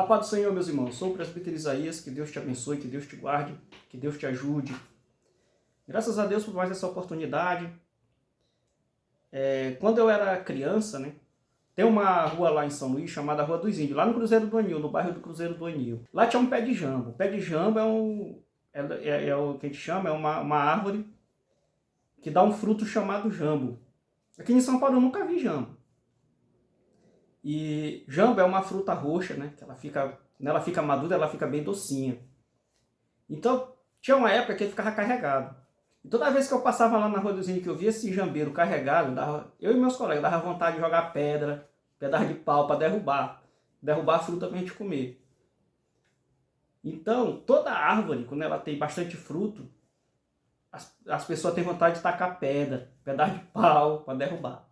A paz do Senhor, meus irmãos. Sou o presbítero Isaías. Que Deus te abençoe, que Deus te guarde, que Deus te ajude. Graças a Deus por mais essa oportunidade. Quando eu era criança, né? Tem uma rua lá em São Luís chamada Rua dos Índios, lá no Cruzeiro do Anil, no bairro do Cruzeiro do Anil. Lá tinha um pé de jambo. O pé de jambo é o que a gente chama, é uma árvore que dá um fruto chamado jambo. Aqui em São Paulo eu nunca vi jambo. E jambo é uma fruta roxa, né? Que ela fica madura, ela fica bem docinha. Então, tinha uma época que ele ficava carregado. E toda vez que eu passava lá na Rua dos Índios, que eu via esse jambeiro carregado, eu e meus colegas dava vontade de jogar pedra, pedaço de pau para derrubar a fruta para a gente comer. Então, toda árvore, quando ela tem bastante fruto, as pessoas têm vontade de tacar pedra, pedaço de pau para derrubar.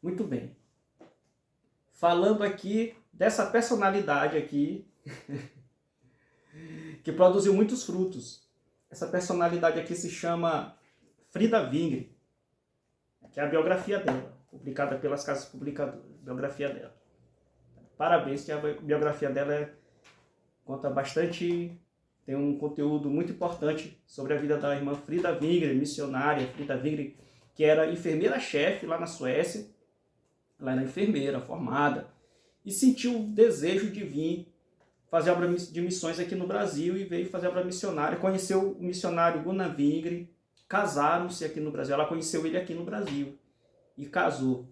Muito bem. Falando aqui dessa personalidade aqui, que produziu muitos frutos. Essa personalidade aqui se chama Frida Wingre, que é a biografia dela, publicada pelas casas publicadoras. Biografia dela. Parabéns, que a biografia dela conta bastante, tem um conteúdo muito importante sobre a vida da irmã Frida Wingre, missionária. Frida Wingre, que era enfermeira-chefe lá na Suécia. Ela era enfermeira, formada, e sentiu o desejo de vir fazer obra de missões aqui no Brasil e veio fazer obra missionária. Conheceu o missionário Gunnar Wingre, casaram-se aqui no Brasil. Ela conheceu ele aqui no Brasil e casou,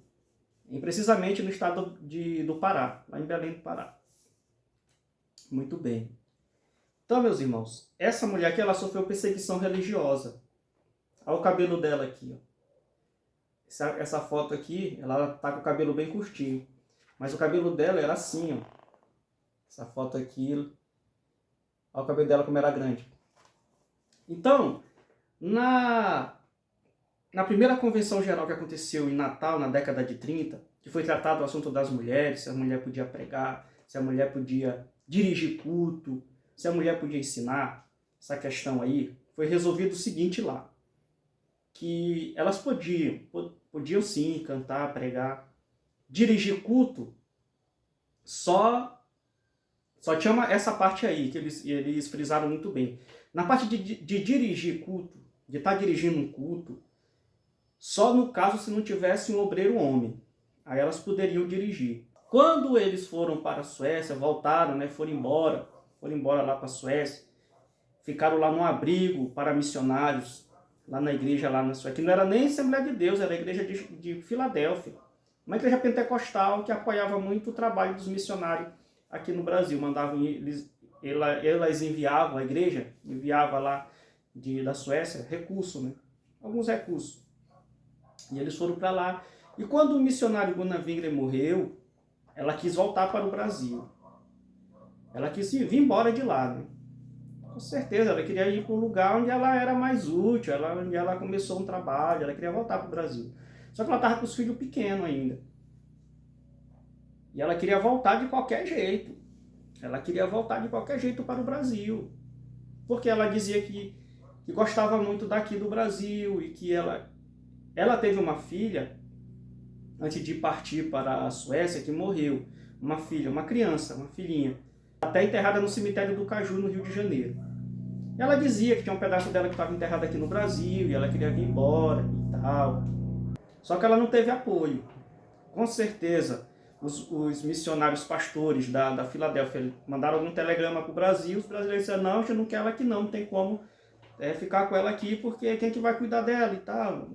precisamente no estado do Pará, lá em Belém do Pará. Muito bem. Então, meus irmãos, essa mulher aqui, ela sofreu perseguição religiosa. Olha o cabelo dela aqui, ó. Essa foto aqui, ela tá com o cabelo bem curtinho. Mas o cabelo dela era assim, ó. Essa foto aqui, olha o cabelo dela como era grande. Então, na primeira convenção geral que aconteceu em Natal, na década de 30, que foi tratado o assunto das mulheres, se a mulher podia pregar, se a mulher podia dirigir culto, se a mulher podia ensinar, essa questão aí, foi resolvido o seguinte lá, que elas podiam sim cantar, pregar, dirigir culto, só tinha essa parte aí, que eles frisaram muito bem. Na parte de dirigir culto, de estar dirigindo um culto, só no caso se não tivesse um obreiro homem. Aí elas poderiam dirigir. Quando eles foram para a Suécia, voltaram, né, foram embora lá para a Suécia, ficaram lá num abrigo para missionários, lá na igreja, lá na Suécia, que não era nem Assembleia de Deus, era a igreja de Filadélfia. Uma igreja pentecostal que apoiava muito o trabalho dos missionários aqui no Brasil. Elas enviavam, a igreja enviava lá da Suécia recursos, né? Alguns recursos. E eles foram para lá. E quando o missionário Gunnar Wingre morreu, ela quis voltar para o Brasil. Ela quis vir embora de lá, né? Com certeza, ela queria ir para um lugar onde ela era mais útil, onde ela começou um trabalho, ela queria voltar para o Brasil. Só que ela estava com os filhos pequenos ainda. E ela queria voltar de qualquer jeito. Ela queria voltar de qualquer jeito para o Brasil. Porque ela dizia que gostava muito daqui do Brasil e que ela teve uma filha, antes de partir para a Suécia, que morreu. Uma filha, uma criança, uma filhinha. Até enterrada no cemitério do Caju, no Rio de Janeiro. Ela dizia que tinha um pedaço dela que estava enterrado aqui no Brasil e ela queria vir embora e tal. Só que ela não teve apoio. Com certeza, os missionários pastores da Filadélfia mandaram algum telegrama para o Brasil. Os brasileiros disseram, não, a gente não quer ela aqui não tem como ficar com ela aqui, porque quem que vai cuidar dela e tal.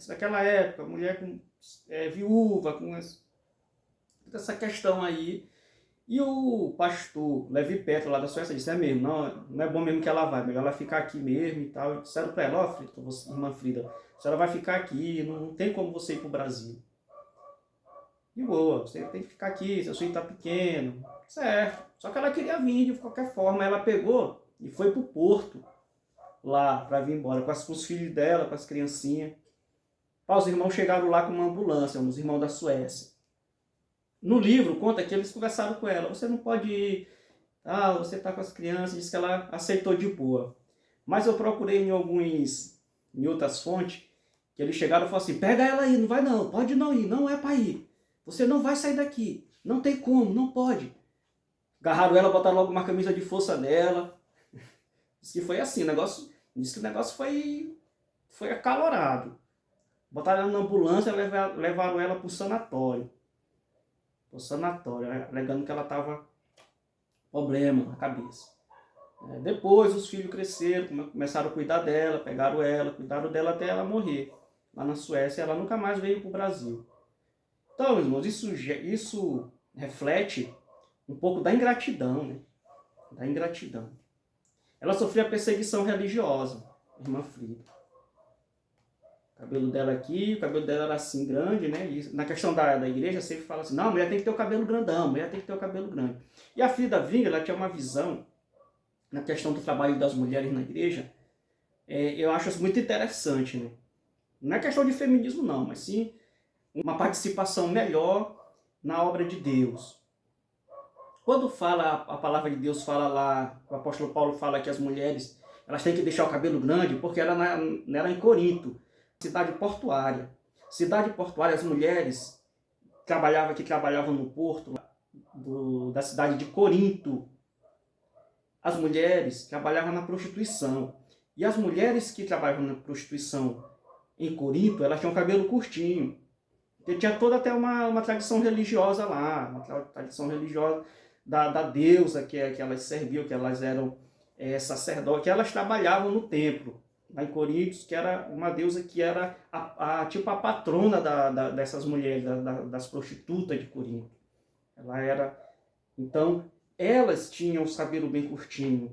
Naquela época, mulher viúva, com essa questão aí. E o pastor Levi Petro, lá da Suécia, disse, mesmo, não é bom mesmo que ela vá, melhor ela ficar aqui mesmo e tal. E disseram para ela, irmã Frida, a senhora vai ficar aqui, não tem como você ir para o Brasil. De boa, você tem que ficar aqui, seu filho está pequeno, certo. Só que ela queria vir de qualquer forma, ela pegou e foi para o porto, lá, para vir embora, com os filhos dela, com as criancinhas. Os irmãos chegaram lá com uma ambulância, os irmãos da Suécia. No livro conta que eles conversaram com ela, você não pode ir, você está com as crianças, disse que ela aceitou de boa. Mas eu procurei em outras fontes, que eles chegaram e falaram assim, pega ela aí, não vai não, pode não ir, não é para ir, você não vai sair daqui. Não tem como, não pode. Agarraram ela, botaram logo uma camisa de força dela. Diz que foi assim, diz que o negócio foi acalorado. Botaram ela na ambulância e levaram ela para o sanatório. Alegando que ela estava com problema na cabeça. Depois os filhos cresceram, começaram a cuidar dela, pegaram ela, cuidaram dela até ela morrer. Lá na Suécia, ela nunca mais veio para o Brasil. Então, meus irmãos, isso reflete um pouco da ingratidão, né? Da ingratidão. Ela sofria perseguição religiosa, irmã Frida. O cabelo dela aqui, o cabelo dela era assim, grande, né? E na questão da igreja, sempre fala assim, não, a mulher tem que ter o cabelo grandão, a mulher tem que ter o cabelo grande. E a Frida Wingler, ela tinha uma visão, na questão do trabalho das mulheres na igreja, eu acho isso muito interessante, né? Não é questão de feminismo não, mas sim uma participação melhor na obra de Deus. Quando fala, a palavra de Deus fala lá, o apóstolo Paulo fala que as mulheres elas têm que deixar o cabelo grande, porque era em Corinto, cidade portuária. Cidade portuária, as mulheres que trabalhavam no porto da cidade de Corinto, as mulheres trabalhavam na prostituição. E as mulheres que trabalhavam na prostituição em Corinto, elas tinham cabelo curtinho. Porque tinha toda até uma tradição religiosa lá, uma tradição religiosa da deusa que elas serviam, que elas eram sacerdotes, que elas trabalhavam no templo, lá em Corinto, que era uma deusa que era tipo a patrona dessas mulheres, das prostitutas de Corinto. Ela era... Então, elas tinham os cabelos bem curtinhos.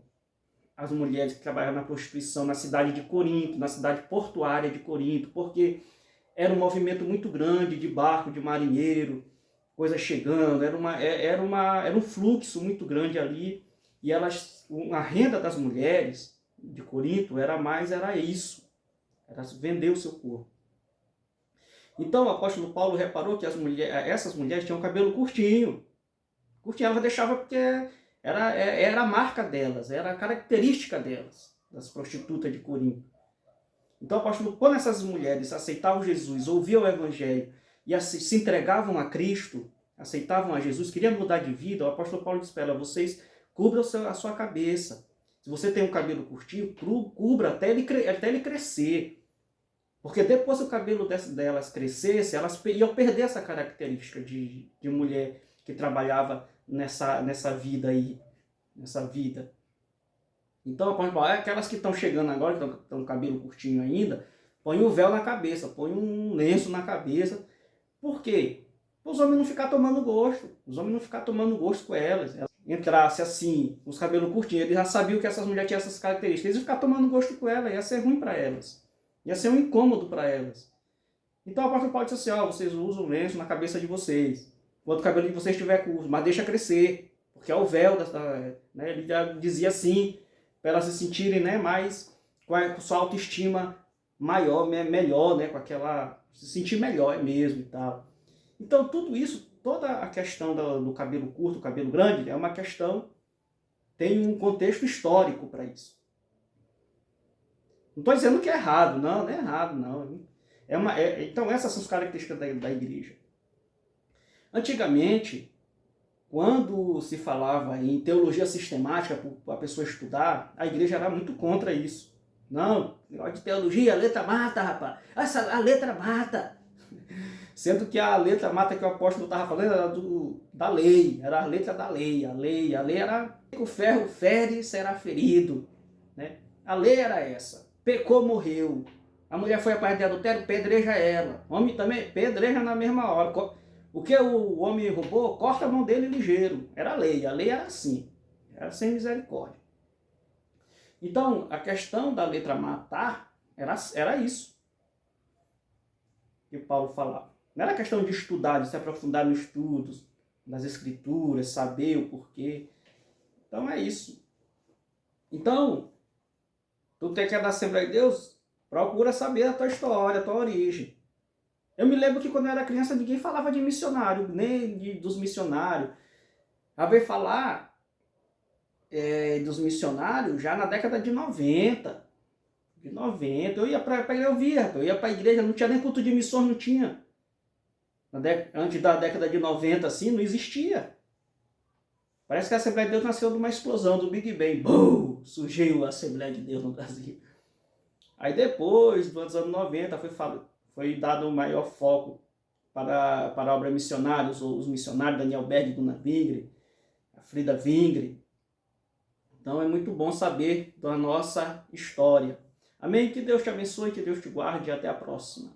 As mulheres que trabalhavam na prostituição na cidade de Corinto, na cidade portuária de Corinto, porque era um movimento muito grande de barco, de marinheiro, coisas chegando, era um fluxo muito grande ali, e a renda das mulheres de Corinto era isso, era vender o seu corpo. Então o apóstolo Paulo reparou que essas mulheres tinham cabelo curtinho, ela deixava porque era a marca delas, era a característica delas, das prostitutas de Corinto. Então o apóstolo, quando essas mulheres aceitavam Jesus, ouviam o evangelho e se entregavam a Cristo, aceitavam a Jesus, queriam mudar de vida, o apóstolo Paulo disse para ela, vocês cubram a sua cabeça. Se você tem um cabelo curtinho, cubra até ele crescer. Porque depois que o cabelo delas crescesse, elas iam perder essa característica de mulher que trabalhava nessa vida aí, nessa vida. Então, aquelas que estão chegando agora, que estão com o cabelo curtinho ainda, põe um véu na cabeça, põe um lenço na cabeça. Por quê? Para os homens não ficar tomando gosto. Os homens não ficar tomando gosto com elas. Entrasse assim, os cabelos curtinhos, eles já sabiam que essas mulheres tinham essas características. Eles iam ficar tomando gosto com elas, ia ser ruim para elas. Ia ser um incômodo para elas. Então, o apóstolo Paulo disse assim, vocês usam lenço na cabeça de vocês. Quando o cabelo de vocês estiver curto, mas deixa crescer. Porque é o véu, né? Ele já dizia assim, para elas se sentirem, né, mais com a sua autoestima maior, melhor, né, com aquela... se sentir melhor mesmo e tal. Então, tudo isso, toda a questão do cabelo curto, cabelo grande, é uma questão, tem um contexto histórico para isso. Não estou dizendo que é errado, não é errado, não. Então, essas são as características da igreja. Antigamente, quando se falava em teologia sistemática para a pessoa estudar, a igreja era muito contra isso. Não, negócio de teologia, a letra mata, rapaz. A letra mata. Sendo que a letra mata que o apóstolo estava falando era da lei, era a letra da lei. A lei era o ferro fere, será ferido. Né? A lei era essa. Pecou, morreu. A mulher foi apanhada de adultério, pedreja ela. O homem também, pedreja na mesma hora. O que o homem roubou, corta a mão dele ligeiro. Era a lei era assim. Era sem misericórdia. Então, a questão da letra matar era isso que Paulo falava. Não era questão de estudar, de se aprofundar nos estudos, nas escrituras, saber o porquê. Então é isso. Então, tu tem que dar Assembleia de Deus, procura saber a tua história, a tua origem. Eu me lembro que quando eu era criança ninguém falava de missionário, nem dos missionários. Já veio falar dos missionários já na década de 90. Eu ia para a igreja, não tinha nem culto de missões, não tinha. Antes da década de 90, assim, não existia. Parece que a Assembleia de Deus nasceu de uma explosão, do Big Bang. Bum! Surgiu a Assembleia de Deus no Brasil. Aí depois, dos anos 90, foi dado o maior foco para a obra missionários, os missionários Daniel Berg e Duna Vingre, a Frida Vingre. Então é muito bom saber da nossa história. Amém? Que Deus te abençoe, que Deus te guarde e até a próxima.